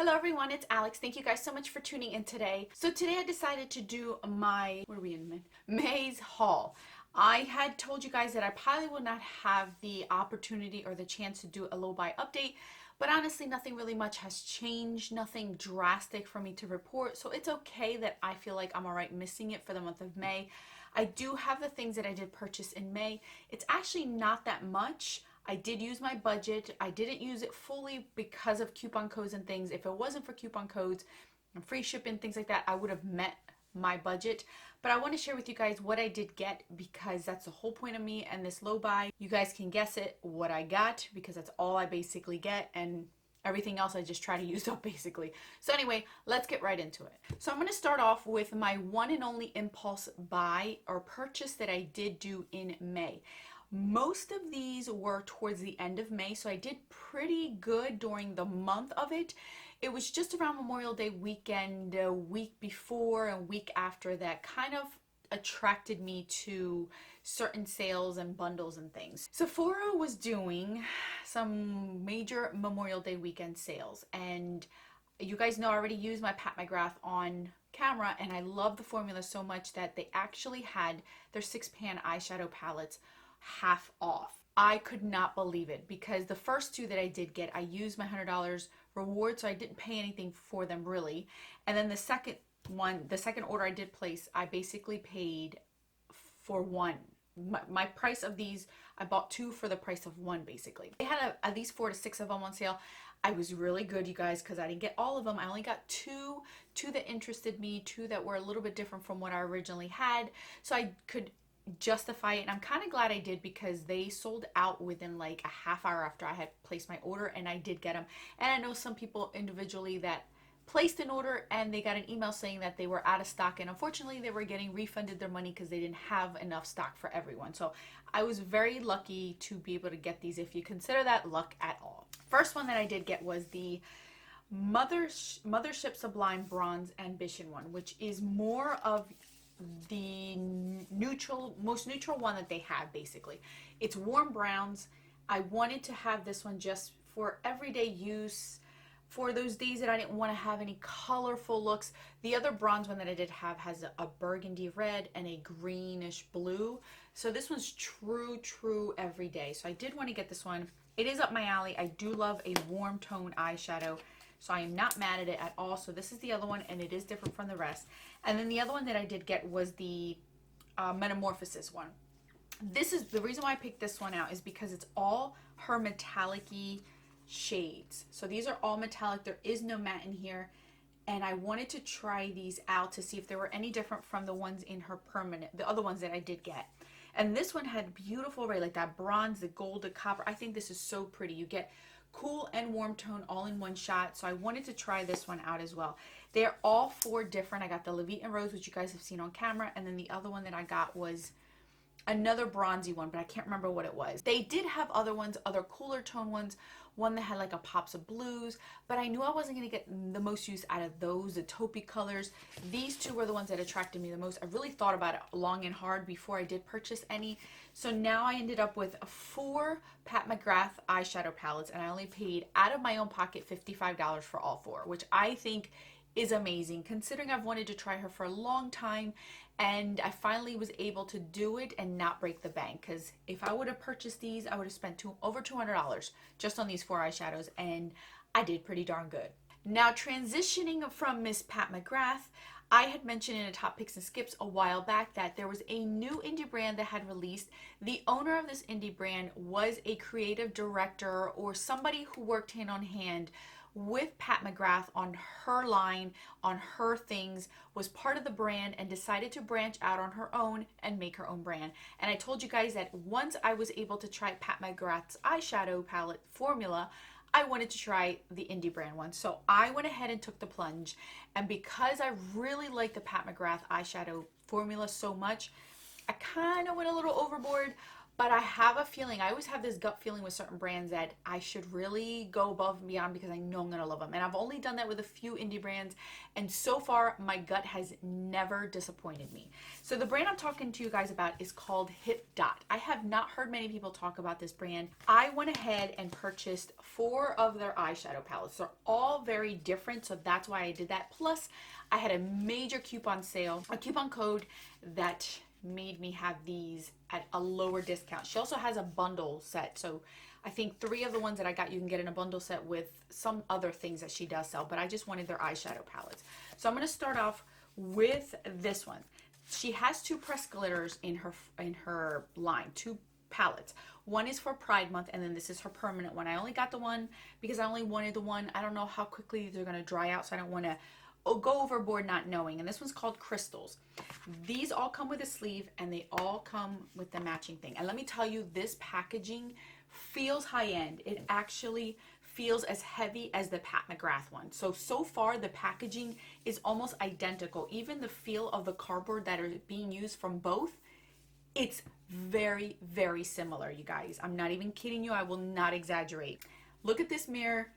Hello everyone, it's Alex. Thank you guys so much for tuning in today. So today I decided to do my, what are we in, May's haul. I had told you guys that I probably would not have the opportunity or the chance to do a low buy update, but honestly nothing really much has changed, nothing drastic for me to report, so it's okay that I feel like I'm alright missing it for the month of May. I do have the things that I did purchase in May. It's actually not that much. I did use my budget. I didn't use it fully because of coupon codes and things. If it wasn't for coupon codes and free shipping, things like that, I would have met my budget. But I want to share with you guys what I did get because that's the whole point of me and this low buy. You guys can guess it, what I got, because that's all I basically get, and everything else I just try to use up basically. So anyway, let's get right into it. So I'm going to start off with my one and only impulse buy or purchase that I did do in May. Most of these were towards the end of May, so I did pretty good during the month of it. It was just around Memorial Day weekend, a week before and week after that kind of attracted me to certain sales and bundles and things. Sephora was doing some major Memorial Day weekend sales, and you guys know I already used my Pat McGrath on camera, and I love the formula so much that they actually had their 6-pan eyeshadow palettes half off. I could not believe it because the first two that I did get, I used my $100 reward, so I didn't pay anything for them really. And then the second order I did place, I basically paid for one. My price of these, I bought two for the price of one basically. They had at least 4 to 6 of them on sale. I was really good, you guys, because I didn't get all of them. I only got two that interested me, two that were a little bit different from what I originally had, so I could justify it. And I'm kind of glad I did because they sold out within like a half hour after I had placed my order, and I did get them. And I know some people individually that placed an order and they got an email saying that they were out of stock, and unfortunately they were getting refunded their money because they didn't have enough stock for everyone. So I was very lucky to be able to get these, if you consider that luck at all. First one that I did get was the Mothership Sublime Bronze Ambition one, which is more of the most neutral one that they have basically. It's warm browns. I wanted to have this one just for everyday use, for those days that I didn't want to have any colorful looks. The other bronze one that I did have has a burgundy red and a greenish blue. So this one's true everyday. So I did want to get this one. It is up my alley. I do love a warm tone eyeshadow, so I am not mad at it at all. So this is the other one, and it is different from the rest. And then the other one that I did get was the Metamorphosis one. This is the reason why I picked this one out, is because it's all her metallic-y shades. So these are all metallic. There is no matte in here. And I wanted to try these out to see if they were any different from the ones in her permanent, the other ones that I did get. And this one had beautiful red, like that bronze, the gold, the copper. I think this is so pretty. You get cool and warm tone all in one shot, so I wanted to try this one out as well. They're all 4 different. I got the Levite and Rose, which you guys have seen on camera, and then the other one that I got was another bronzy one, but I can't remember what it was. They did have other ones, other cooler tone ones, one that had like a pops of blues, but I knew I wasn't going to get the most use out of those, the taupey colors. These two were the ones that attracted me the most. I really thought about it long and hard before I did purchase any. So now I ended up with 4 Pat McGrath eyeshadow palettes, and I only paid out of my own pocket $55 for all 4, which I think is amazing considering I've wanted to try her for a long time, and I finally was able to do it and not break the bank, because if I would have purchased these, I would have spent over $200 just on these 4 eyeshadows, and I did pretty darn good. Now, transitioning from Miss Pat McGrath, I had mentioned in a Top Picks and Skips a while back that there was a new indie brand that had released. The owner of this indie brand was a creative director or somebody who worked hand on hand with Pat McGrath on her line, on her things, was part of the brand, and decided to branch out on her own and make her own brand. And I told you guys that once I was able to try Pat McGrath's eyeshadow palette formula, I wanted to try the indie brand one. So I went ahead and took the plunge, and because I really like the Pat McGrath eyeshadow formula so much, I kind of went a little overboard, But I have a feeling, I always have this gut feeling with certain brands that I should really go above and beyond because I know I'm going to love them. And I've only done that with a few indie brands. And so far, my gut has never disappointed me. So the brand I'm talking to you guys about is called Hip Dot. I have not heard many people talk about this brand. I went ahead and purchased 4 of their eyeshadow palettes. They're all very different, so that's why I did that. Plus, I had a major coupon sale, a coupon code that made me have these at a lower discount. She also has a bundle set, so I think 3 of the ones that I got you can get in a bundle set with some other things that she does sell, but I just wanted their eyeshadow palettes. So I'm going to start off with this one. She has 2 pressed glitters in her line, 2 palettes. One is for Pride Month, and then this is her permanent one. I only got the one because I only wanted the one. I don't know how quickly they're going to dry out, so I don't want to go overboard not knowing. And this one's called Crystals. These all come with a sleeve, and they all come with the matching thing. And let me tell you, this packaging feels high-end. It actually feels as heavy as the Pat McGrath one. So far the packaging is almost identical. Even the feel of the cardboard that are being used from both, it's very, very similar, you guys. I'm not even kidding you. I will not exaggerate. Look at this mirror,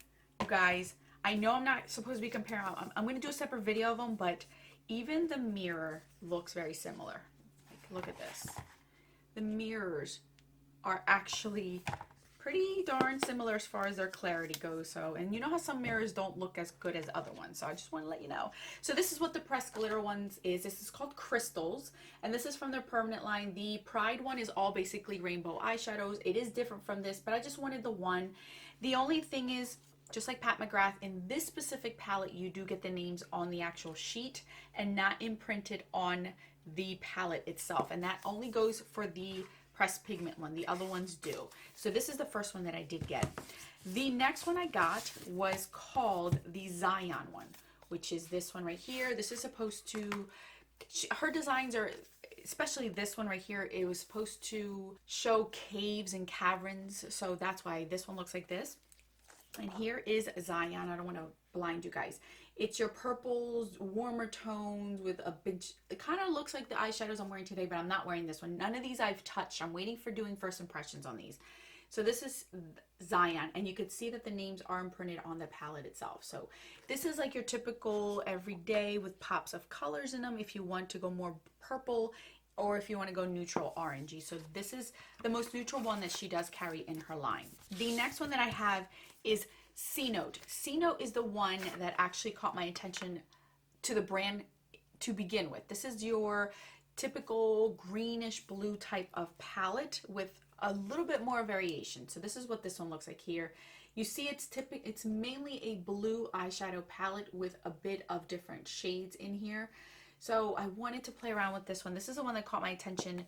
you guys. I know I'm not supposed to be comparing. I'm going to do a separate video of them, but even the mirror looks very similar. Like, look at this. The mirrors are actually pretty darn similar as far as their clarity goes. So, and you know how some mirrors don't look as good as other ones. So I just want to let you know. So this is what the pressed glitter ones is. This is called Crystals, and this is from their permanent line. The Pride one is all basically rainbow eyeshadows. It is different from this, but I just wanted the one. The only thing is, just like Pat McGrath, in this specific palette, you do get the names on the actual sheet and not imprinted on the palette itself. And that only goes for the pressed pigment one. The other ones do. So this is the first one that I did get. The next one I got was called the Zion one, which is this one right here. This is supposed to, her designs are, especially this one right here, it was supposed to show caves and caverns. So that's why this one looks like this. And here is Zion. I don't want to blind you guys. It's your purples, warmer tones with a big, it kind of looks like the eyeshadows I'm wearing today, but I'm not wearing this one. None of these I've touched. I'm waiting for doing first impressions on these. So this is Zion, and you could see that the names are imprinted on the palette itself. So this is like your typical everyday with pops of colors in them if you want to go more purple, or if you want to go neutral orangey. So this is the most neutral one that she does carry in her line. The next one that I have is C-Note. C-Note is the one that actually caught my attention to the brand to begin with. This is your typical greenish blue type of palette with a little bit more variation. So this is what this one looks like here. You see it's mainly a blue eyeshadow palette with a bit of different shades in here. So I wanted to play around with this one. This is the one that caught my attention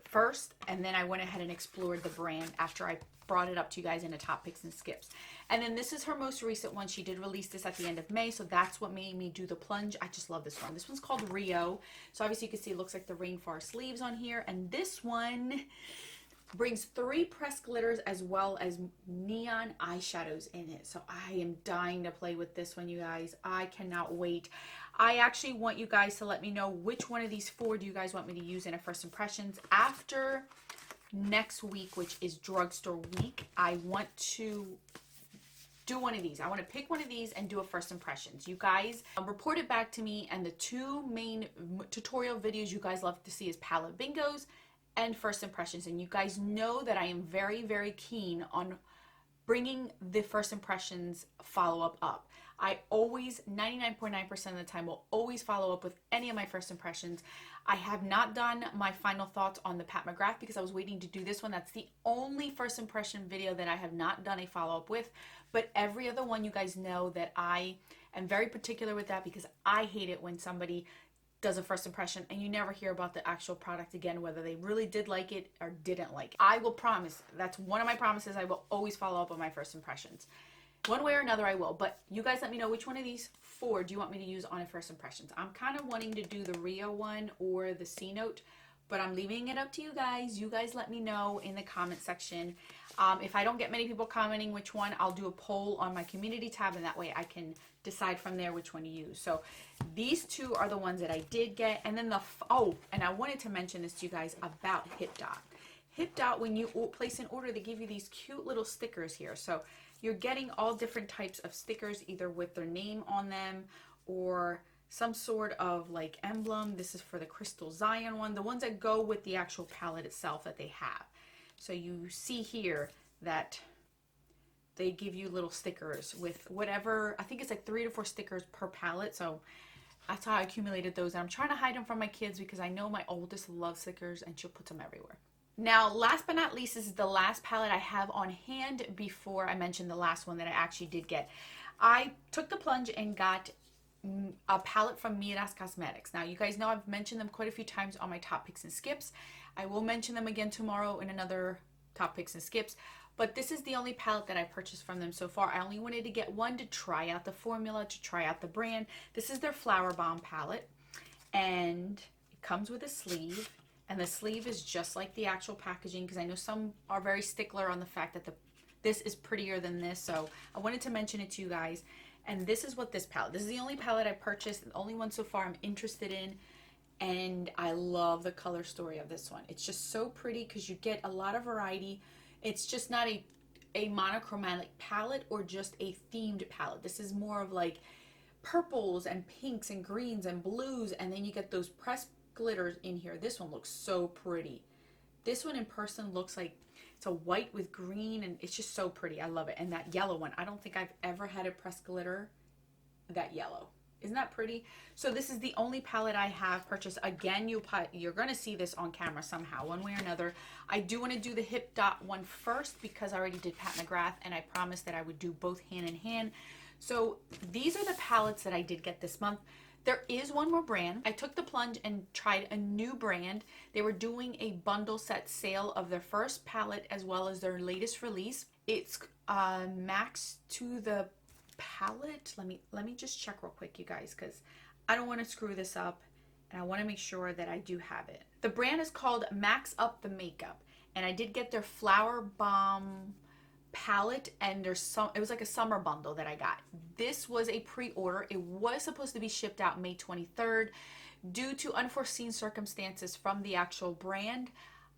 first, and then I went ahead and explored the brand after I brought it up to you guys in a top picks and skips. And then this is her most recent one. She did release this at the end of May, so that's what made me do the plunge. I just love this one. This one's called Rio. So obviously you can see it looks like the rainforest leaves on here, and this one brings 3 pressed glitters as well as neon eyeshadows in it. So I am dying to play with this one, you guys. I cannot wait. I actually want you guys to let me know which one of these 4 do you guys want me to use in a first impressions. After next week, which is drugstore week, I want to do one of these. I want to pick one of these and do a first impressions. You guys report it back to me, and the 2 main tutorial videos you guys love to see is palette bingos and first impressions. And you guys know that I am very, very keen on bringing the first impressions follow-up up. I always, 99.9% of the time, will always follow up with any of my first impressions. I have not done my final thoughts on the Pat McGrath because I was waiting to do this one. That's the only first impression video that I have not done a follow-up with. But every other one, you guys know that I am very particular with that because I hate it when somebody does a first impression and you never hear about the actual product again, whether they really did like it or didn't like it. I will promise, that's one of my promises, I will always follow up on my first impressions. One way or another I will, but you guys let me know which one of these 4 do you want me to use on a first impressions. I'm kind of wanting to do the Rio one or the C-Note, but I'm leaving it up to you guys. You guys let me know in the comment section. If I don't get many people commenting which one, I'll do a poll on my community tab, and that way I can decide from there which one to use. So these 2 are the ones that I did get. And then and I wanted to mention this to you guys about Hip Dot. Hip Dot, when you place an order, they give you these cute little stickers here. So you're getting all different types of stickers, either with their name on them or some sort of like emblem. This is for the Crystal Zion one, the ones that go with the actual palette itself that they have. So you see here that they give you little stickers with whatever, I think it's like 3 to 4 stickers per palette. So that's how I accumulated those. And I'm trying to hide them from my kids because I know my oldest loves stickers and she'll put them everywhere. Now, last but not least, this is the last palette I have on hand before I mention the last one that I actually did get. I took the plunge and got a palette from Miras Cosmetics. Now, you guys know I've mentioned them quite a few times on my top picks and skips. I will mention them again tomorrow in another top picks and skips. But this is the only palette that I purchased from them so far. I only wanted to get one to try out the formula, to try out the brand. This is their Flower Bomb palette. And it comes with a sleeve. And the sleeve is just like the actual packaging, because I know some are very stickler on the fact that this is prettier than this. So I wanted to mention it to you guys. And this is what this palette, this is the only palette I purchased, the only one so far I'm interested in. And I love the color story of this one. It's just so pretty because you get a lot of variety. It's just not a monochromatic palette or just a themed palette. This is more of like purples and pinks and greens and blues. And then you get those pressed glitters in here. This one looks so pretty. This one in person looks like it's a white with green, and it's just so pretty. I love it. And that yellow one, I don't think I've ever had a pressed glitter that yellow. Isn't that pretty? So this is the only palette I have purchased. Again, you're going to see this on camera somehow, one way or another. I do want to do the Hip Dot one first because I already did Pat McGrath, and I promised that I would do both hand in hand. So these are the palettes that I did get this month. There is one more brand. I took the plunge and tried a new brand. They were doing a bundle set sale of their first palette as well as their latest release. It's Max to the palette. Let me just check real quick, you guys, because I don't want to screw this up and I want to make sure that I do have it. The brand is called Max Up the Makeup, and I did get their Flower Bomb palette, and it was like a summer bundle that I got. This was a pre-order. It was supposed to be shipped out May 23rd. Due to unforeseen circumstances from the actual brand,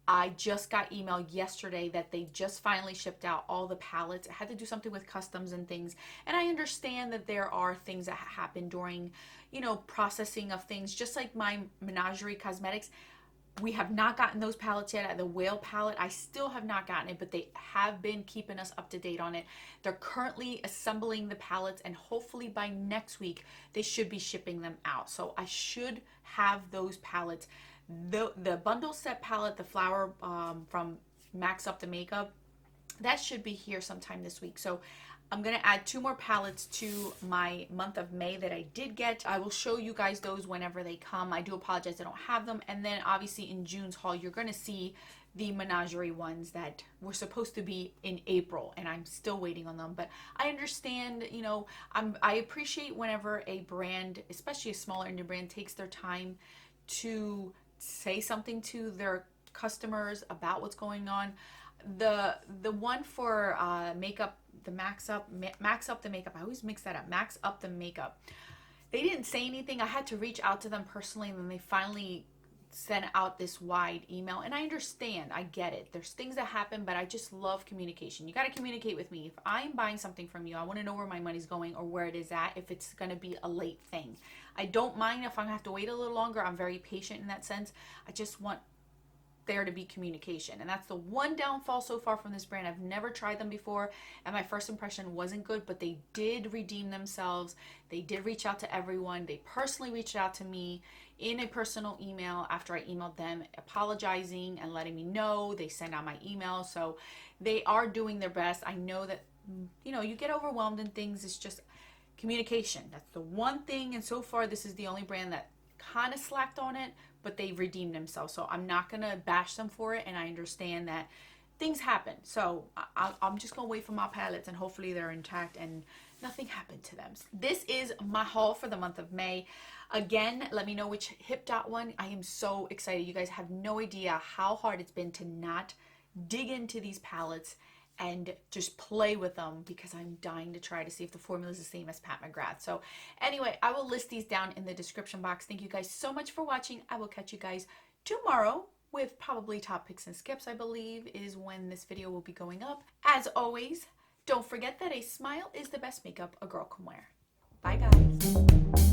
I just got emailed yesterday that they just finally shipped out all the palettes. I had to do something with customs and things, and I understand that there are things that happen during, processing of things, just like my Menagerie Cosmetics. We have not gotten those palettes yet. The Whale palette, I still have not gotten it, but they have been keeping us up to date on it. They're currently assembling the palettes, and hopefully by next week, they should be shipping them out. So I should have those palettes. The bundle set palette, the Flower from Max Up the Makeup, that should be here sometime this week. So I'm going to add 2 more palettes to my month of May that I did get. I will show you guys those whenever they come. I do apologize I don't have them. And then obviously in June's haul, you're going to see the Menagerie ones that were supposed to be in April, and I'm still waiting on them. But I understand, I appreciate whenever a brand, especially a smaller indie brand, takes their time to say something to their customers about what's going on. The one for makeup, the Max Up the Makeup, I always mix that up, Max Up the Makeup, they didn't say anything. I had to reach out to them personally, and then they finally sent out this wide email. And I understand, I get it, there's things that happen, but I just love communication. You got to communicate with me. If I'm buying something from you, I want to know where my money's going or where it is at, if it's going to be a late thing. I don't mind if I have to wait a little longer. I'm very patient in that sense. I just want there to be communication, and that's the one downfall so far from this brand. I've never tried them before, and my first impression wasn't good, but they did redeem themselves. They did reach out to everyone. They personally reached out to me in a personal email after I emailed them apologizing and letting me know. They sent out my email, so they are doing their best. I know that you get overwhelmed in things. It's just communication. That's the one thing, and so far this is the only brand that kind of slacked on it, but they redeemed themselves. So I'm not going to bash them for it, and I understand that things happen. So I'm just going to wait for my palettes, and hopefully they're intact and nothing happened to them. This is my haul for the month of May. Again, let me know which Hip Dot one. I am so excited. You guys have no idea how hard it's been to not dig into these palettes and just play with them, because I'm dying to try to see if the formula is the same as Pat McGrath. So anyway, I will list these down in the description box. Thank you guys so much for watching. I will catch you guys tomorrow with probably top picks and skips, I believe, is when this video will be going up. As always, don't forget that a smile is the best makeup a girl can wear. Bye, guys.